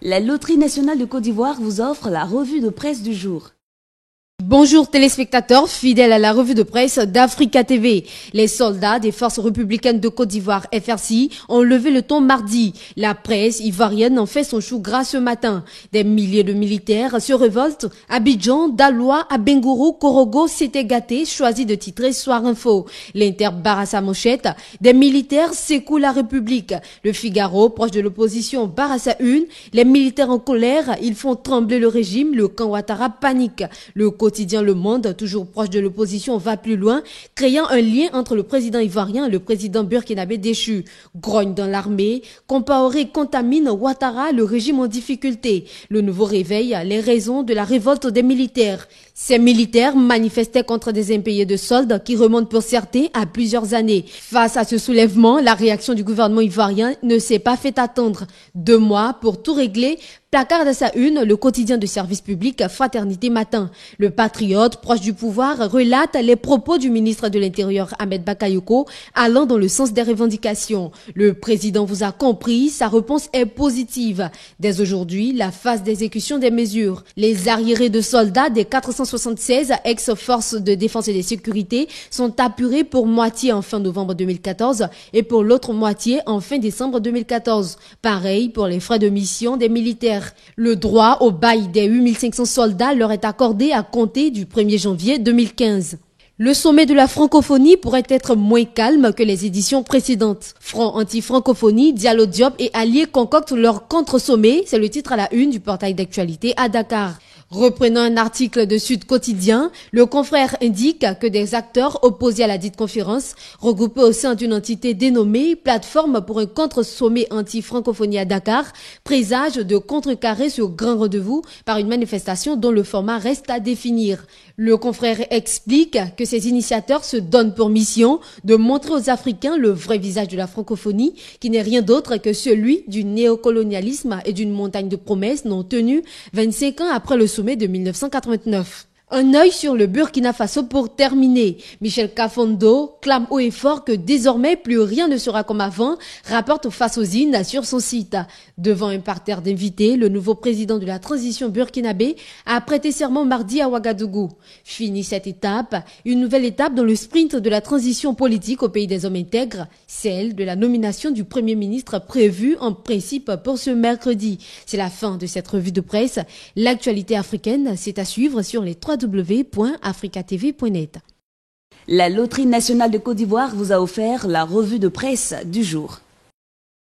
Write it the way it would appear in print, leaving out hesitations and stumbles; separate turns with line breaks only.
La Loterie nationale de Côte d'Ivoire vous offre la revue de presse du jour.
Bonjour téléspectateurs fidèles à la revue de presse d'Africa TV. Les soldats des forces républicaines de Côte d'Ivoire FRCI ont levé le ton mardi. La presse ivoirienne en fait son chou gras ce matin. Des milliers de militaires se révoltent. Abidjan, Daloa, Abengourou, Korogo, s'étaient gâtés, choisi de titrer Soir Info. L'Inter barre à sa manchette. Des militaires secouent la République. Le Figaro, proche de l'opposition, barre à sa une. Les militaires en colère, ils font trembler le régime. Le camp Ouattara panique. Le quotidien Le Monde, toujours proche de l'opposition, va plus loin, créant un lien entre le président ivoirien et le président burkinabé déchu. Grogne dans l'armée, Compaoré contamine Ouattara, le régime en difficulté. Le nouveau réveil, les raisons de la révolte des militaires. Ces militaires manifestaient contre des impayés de soldes qui remontent pour certains à plusieurs années. Face à ce soulèvement, la réaction du gouvernement ivoirien ne s'est pas fait attendre. 2 mois pour tout régler. Placard à sa une, le quotidien de service public Fraternité Matin. Le patriote, proche du pouvoir, relate les propos du ministre de l'Intérieur Ahmed Bakayoko allant dans le sens des revendications. Le président vous a compris, sa réponse est positive. Dès aujourd'hui, la phase d'exécution des mesures. Les arriérés de soldats des 476 ex-forces de défense et de sécurité sont apurés pour moitié en fin novembre 2014 et pour l'autre moitié en fin décembre 2014. Pareil pour les frais de mission des militaires. Le droit au bail des 8500 soldats leur est accordé à compter du 1er janvier 2015. Le sommet de la francophonie pourrait être moins calme que les éditions précédentes. Front anti-francophonie, Diallo Diop et alliés concoctent leur contre-sommet. C'est le titre à la une du portail d'actualité à Dakar. Reprenant un article de Sud Quotidien, le confrère indique que des acteurs opposés à la dite conférence, regroupés au sein d'une entité dénommée Plateforme pour un contre-sommet anti-francophonie à Dakar, présagent de contrecarrer ce grand rendez-vous par une manifestation dont le format reste à définir. Le confrère explique que ces initiateurs se donnent pour mission de montrer aux Africains le vrai visage de la francophonie, qui n'est rien d'autre que celui du néocolonialisme et d'une montagne de promesses non tenues 25 ans après le sommet de 1989. Un œil sur le Burkina Faso pour terminer. Michel Kafondo clame haut et fort que désormais plus rien ne sera comme avant, rapporte Fasozine sur son site. Devant un parterre d'invités, le nouveau président de la transition burkinabé a prêté serment mardi à Ouagadougou. Fini cette étape, une nouvelle étape dans le sprint de la transition politique au pays des hommes intègres, celle de la nomination du Premier ministre prévue en principe pour ce mercredi. C'est la fin de cette revue de presse. L'actualité africaine, c'est à suivre sur les www.africatv.net.
La Loterie nationale de Côte d'Ivoire vous a offert la revue de presse du jour.